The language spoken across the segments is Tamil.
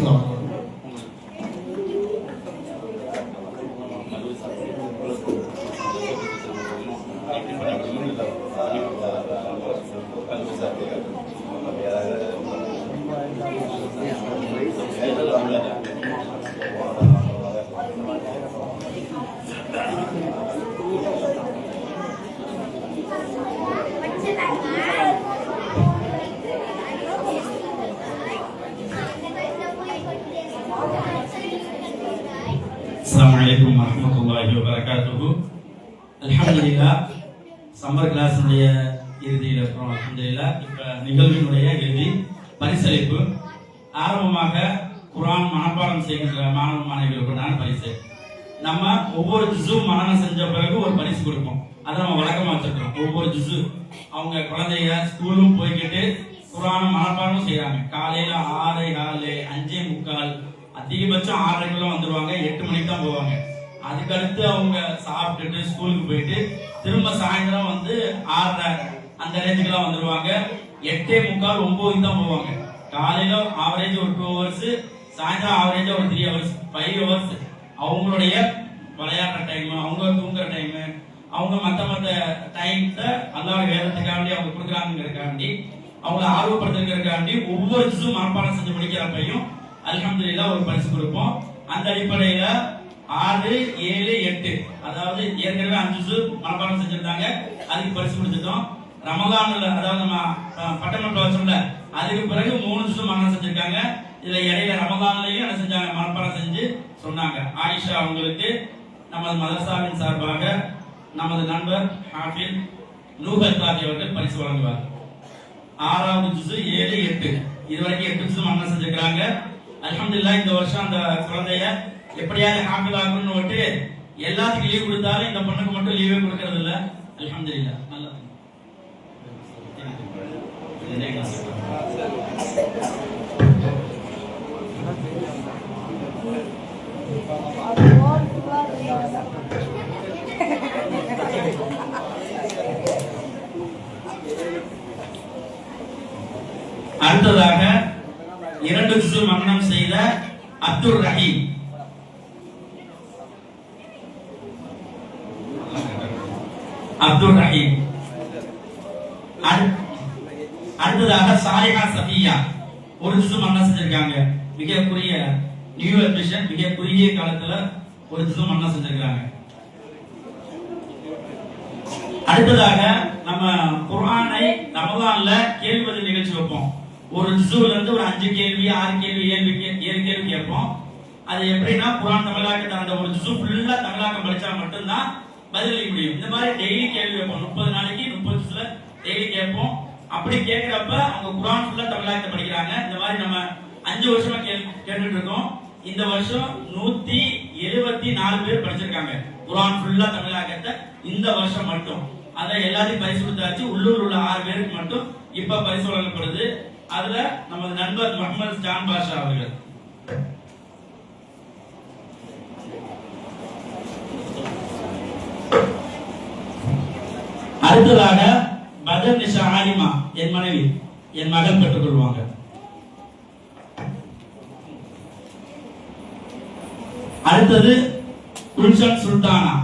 பேசலாம். Assalamualaikum warahmatullahi wabarakatuh. அல்ஹம்துலில்லாஹ் சம்மர் கிளாஸுடைய இறுதியில் இருக்கிறோம். அல்ஹம்துலில்லாஹ் இப்போ நிகழ்வினுடைய இறுதி பரிசளிப்பு. ஆரம்பமாக குர்ஆன் மனப்பாடம் செய்கின்ற மாணவ மாணவிகளுக்குண்டான பரிசு. நம்ம ஒவ்வொரு ஜுஸு மனனம் செஞ்ச பிறகு ஒரு பரிசு கொடுப்போம். அதை நம்ம வழக்கமாக வச்சிருக்கோம். ஒவ்வொரு ஜுஸு அவங்க குழந்தைங்க ஸ்கூலும் போய்கிட்டு குர்ஆன் மனப்பாடம் செய்யறாங்க. காலையில 6:15 5:45 அதிகபட்சம் 6:30 வந்துருவாங்க. 8 மணிக்கு தான் போவாங்க. அதுக்கடுத்து அவங்க சாப்பிட்டுட்டு ஸ்கூலுக்கு போயிட்டு திரும்ப சாயந்தரம் வந்து 6:30 அந்த ரேஞ்சுக்கெல்லாம் வந்துருவாங்க. 8:45 9 தான் போவாங்க. காலையில ஆவரேஜ் ஒரு 2 hours, சாயந்தரம் ஆவரேஜ் ஒரு 3 hours 5 hours அவங்களுடைய விளையாடுற டைம், அவங்க தூங்குற டைம், அவங்க மத்த டைம்ல அல்லாஹ் வேதத்துக்காண்டி அவங்க கொடுக்குறாங்கிறதுக்காண்டி அவங்களை ஆர்வப்படுத்துறதுக்காண்டி ஒவ்வொரு ஜுஸும் மனப்பாடம் செஞ்சு முடிக்கிறப்பையும் அல்ஹம்துலில்லாஹ் ஒரு பரிசு கொடுப்போம். அந்த அடிப்படையில 6, 7, 8 அதாவது ஏற்கனவே 5 ஜுஸு மனப்பாடம் செஞ்சிருந்தாங்க. அதுக்கு பரிசு கொடுத்துட்டோம். ரமலான்ல அதாவது நம்ம பட்டமன்ற வச்சோம்ல அதுக்கு பிறகு 3 ஜுஸு மனப்பாடம் செஞ்சிருக்காங்க. இதுல இடையில ரமலான்லயும் என்ன செஞ்சாங்க, மனப்பாடம் செஞ்சு சொன்னாங்க. ஆயிஷா அவங்களுக்கு நமது மதரசாவின் சார்பாக நமது நண்பர் ஹாஃபிஸ் நூஹல் தாஜி அவர்கள் பரிசு வழங்குவார். 6வது ஜுஸு 7, 8 இதுவரைக்கும் 8 ஜுஸு மனப்பாடம் செஞ்சிருக்காங்க. அல்ஹம்துலில்லாஹ் இந்த வருஷம் அந்த குழந்தைய எப்படியாவது ஹாஃபிஸ் ஆகணும்னு விட்டு எல்லாத்துக்கும் லீவ் கொடுத்தாலும் இந்த பொண்ணுக்கு மட்டும் லீவே கொடுக்கறது இல்ல. அல்ஹம்துலில்லாஹ் நல்லா அடுத்ததாக 2 ஜுஸு மனனம் செய்த அப்துல் ரஹீம். அடுத்ததாக சாலிஹா சஃபியா 1 ஜுஸு மனனம் செஞ்சிருக்காங்க. மிக குறுகிய நியூ அட்மிஷன், மிக குறுகிய காலத்துல 1 ஜுஸு மனனம் செஞ்சிருக்காங்க. அடுத்ததாக நம்ம குர்ஆனை ரமலான்ல கேள்வி பதில் நிகழ்ச்சி வைப்போம். ஒரு ஜுஸுல இருந்து ஒரு 5 கேள்வி 6 கேள்வி 7 கேள்வி கேட்போம். அது எப்படின்னா குர்ஆன் தமிழாக்கத்தை அந்த ஒரு ஜுஸு ஃபுல்லா தமிழாக்கம் படிச்சா மட்டும்தான் பதிலளிக்க முடியும். இந்த மாதிரி டெய்லி கேள்வி வைப்போம். 30 நாளைக்கு 30 ஜுஸ்ல டெய்லி கேட்போம். அப்படி கேட்கிறப்ப அவங்க குர்ஆன் ஃபுல்லா தமிழாக்கத்தை படிக்கிறாங்க. இந்த மாதிரி நம்ம 5 வருஷமா கேட்டுட்டு இருக்கோம். இந்த வருஷம் 174 பேர் படிச்சிருக்காங்க குர்ஆன் ஃபுல்லா தமிழாக்கத்தை இந்த வருஷம் மட்டும். அதை எல்லாத்தையும் பரிசு கொடுத்தாச்சு. உள்ளூர் உள்ள 6 பேருக்கு மட்டும் இப்ப பரிசு வழங்கப்படுது. அதுல நமது நண்பர் முகமது ஜான் பாஷா அவர்கள். அடுத்ததாக பதர் நிஷா ஆலிமா என் மனைவி, என் மகள் பெற்றுக் கொள்வாங்க. அடுத்தது குல்ஷன் சுல்தானா.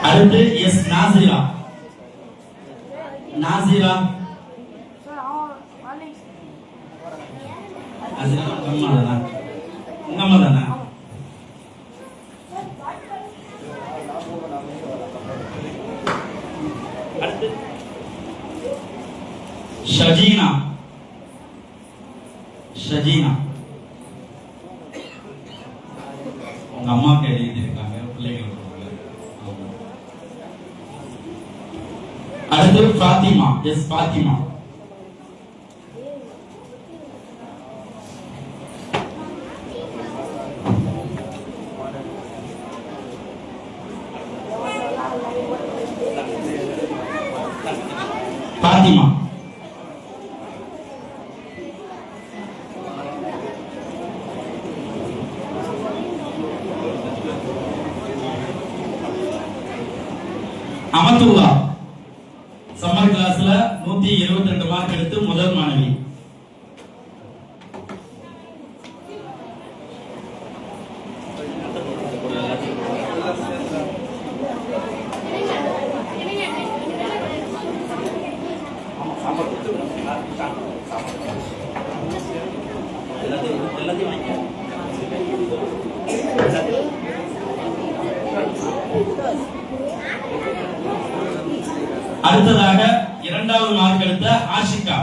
அடுத்து எஸ் நாசிரா. நாசிரா உங்கம்மா. ஷஜீனா. ஷஜீனா உங்க அம்மாக்கு எழுதியிருக்காங்க, பிள்ளைகளுக்கு. அடுத்து ஃபாத்திமா. எஸ் ஃபாத்திமா. ஃபாத்திமா. 122 மார்க் எடுத்து முதல் மாணவி. அடுத்ததாக இரண்டாவது மார்க் எடுத்த ஆஷிகா,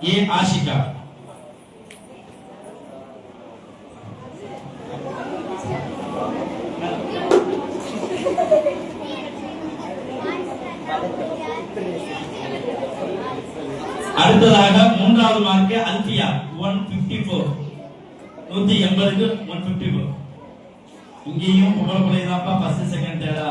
ஏ ஆஷிகா. அடுத்ததாக மூன்றாவது மார்க் அல்பியா 154, 180க்கு 154. இங்கேயும் பொம்பளை தான்ப்பா ஃபர்ஸ்ட் செகண்ட் தேர்டா.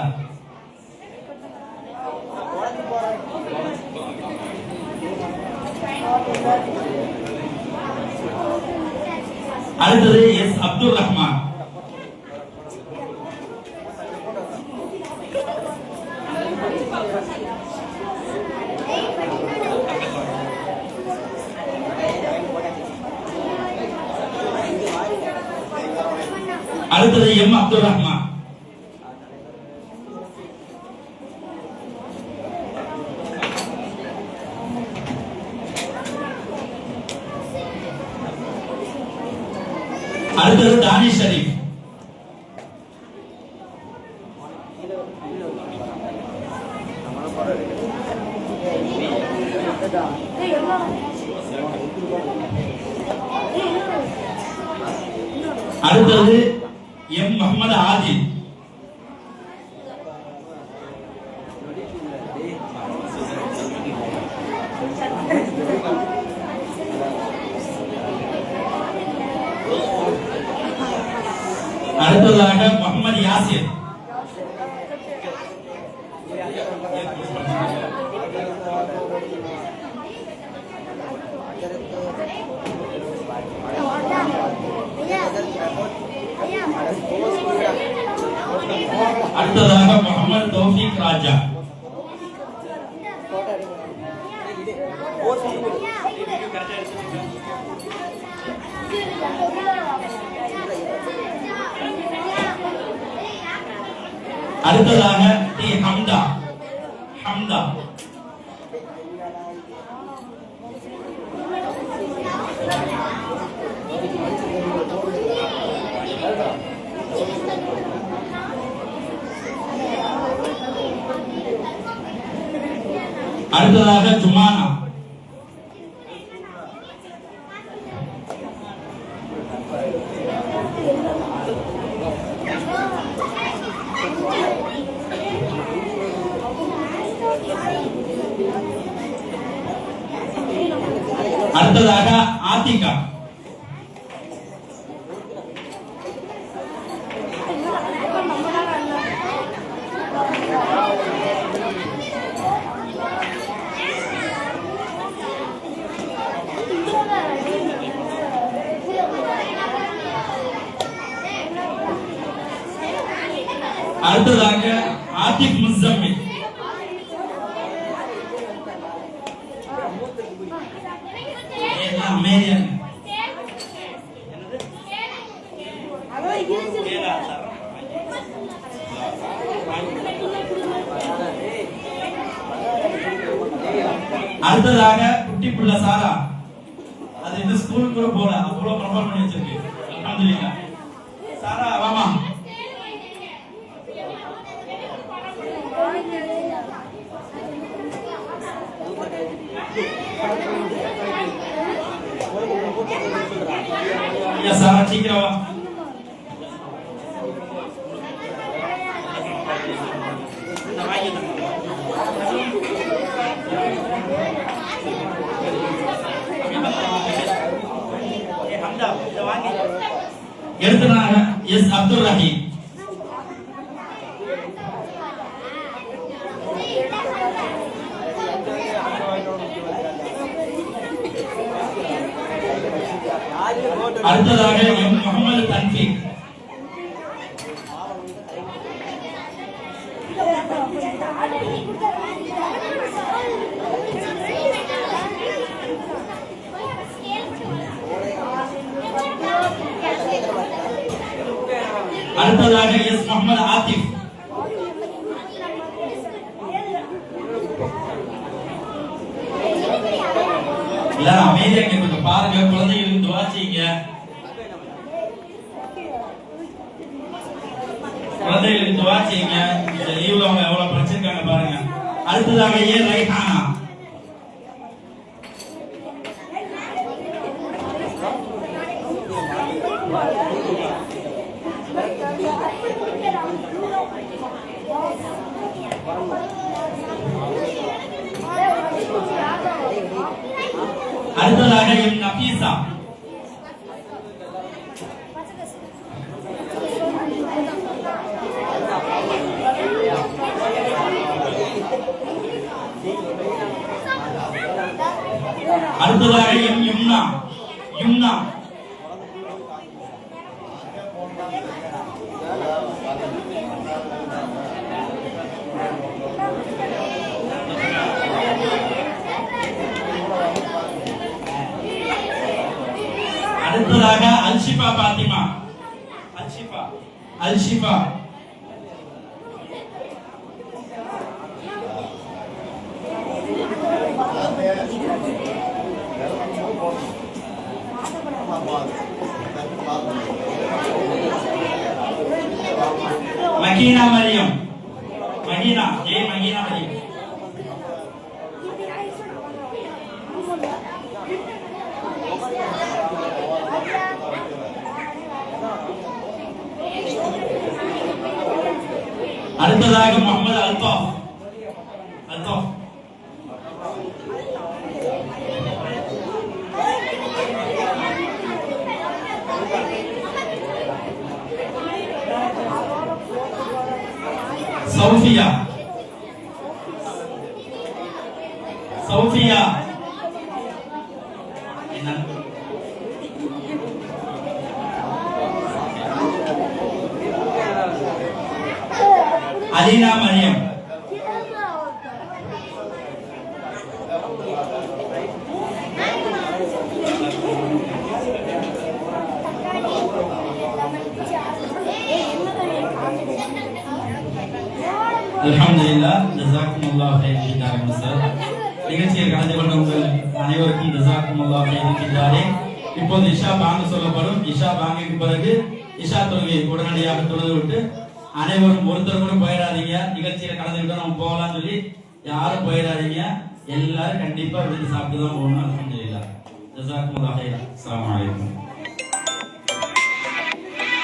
அடுத்தது எஸ் அப்துல் ரஹ்மான். அடுத்தது எம் அப்துல் ரஹ்மான். அடுத்தது தானிஷ் ஷரீப். அடுத்தது எம் முகமது ஆதில். அடுத்ததாக முகமது யாசிர். அடுத்ததாக முகமது தௌஃபீக் ராஜா. அடுத்ததாக டி ஹம்தா. அடுத்ததாக ஜுமானா. அடுத்ததாக ஆத்திகா. அடுத்ததாக ஆதிப் முஸம்மில். அமேரியன். அடுத்ததாக குட்டி புள்ள சாரா. அது இந்த ஸ்கூல் கூட போல அவ்வளவு ப்ரிப்பேர் பண்ணி வச்சிருக்கு. அல்ஹம்துலில்லாஹ். சாரா வாமா. या सारा ठीक रहा. எடுத்தனாக எஸ் அப்துல் ரஹீம். அடுத்ததாக எம் முகமது தன்ஃபீக். அடுத்ததாக எஸ் முகமது ஆத்திப். எல்லாரும் அமைதியா கொஞ்சம் பாருங்க, குழந்தைகளுக்கு துவா செய்யுங்க. குழந்தைகளுக்கு துவா செய்யுங்க. இந்த லீவ்ல அவங்க எவ்வளவு படிச்சிருக்காங்க பாருங்க. அடுத்ததாக ஏ ரைஹானா. அடுத்ததாக எம் நபீசா. அடுத்ததாக எம் யும்னா. யும்னா. அடுத்ததாக அல்ஷிஃபா பாத்திமா. அல்ஷிஃபா. அல்ஷிஃபா. மகீனா மரியம். மகீனா. ஏ மகீனா மரியம். அடுத்ததாக முகமது அல்தாஃப். அல்தாஃப். சௌஃபியா. சௌஃபியா. அலீனா மரியம். அல்ஹம்துலில்லாஹ். ஜஸாக்குமுல்லாஹ் ஹைரன் கிதாரின் சார். நிகழ்ச்சியில் கலந்து கொண்ட உங்கள் அனைவருக்கும் ஜஸாக்குமுல்லாஹ் ஹைரன் கிதாரின். இப்போது இஷா பாங்கு சொல்லப்படும். இஷா பாங்குக்கு பிறகு இஷா தொழுகை உடனடியாக தொழுது விட்டு அனைவரும் ஒருத்தர் கூட போயிடாதீங்க. நிகழ்ச்சியில கலந்துக்கிட்டா நம்ம போகலாம்னு சொல்லி யாரும் போயிடாதீங்க. எல்லாரும் கண்டிப்பா விருந்து சாப்பிட்டு தான் போகணும். அல்ஹம்துலில்லாஹ். ஜஸாக்குமுல்லாஹ் ஹைரன். அஸ்ஸலாமு அலைக்கும்.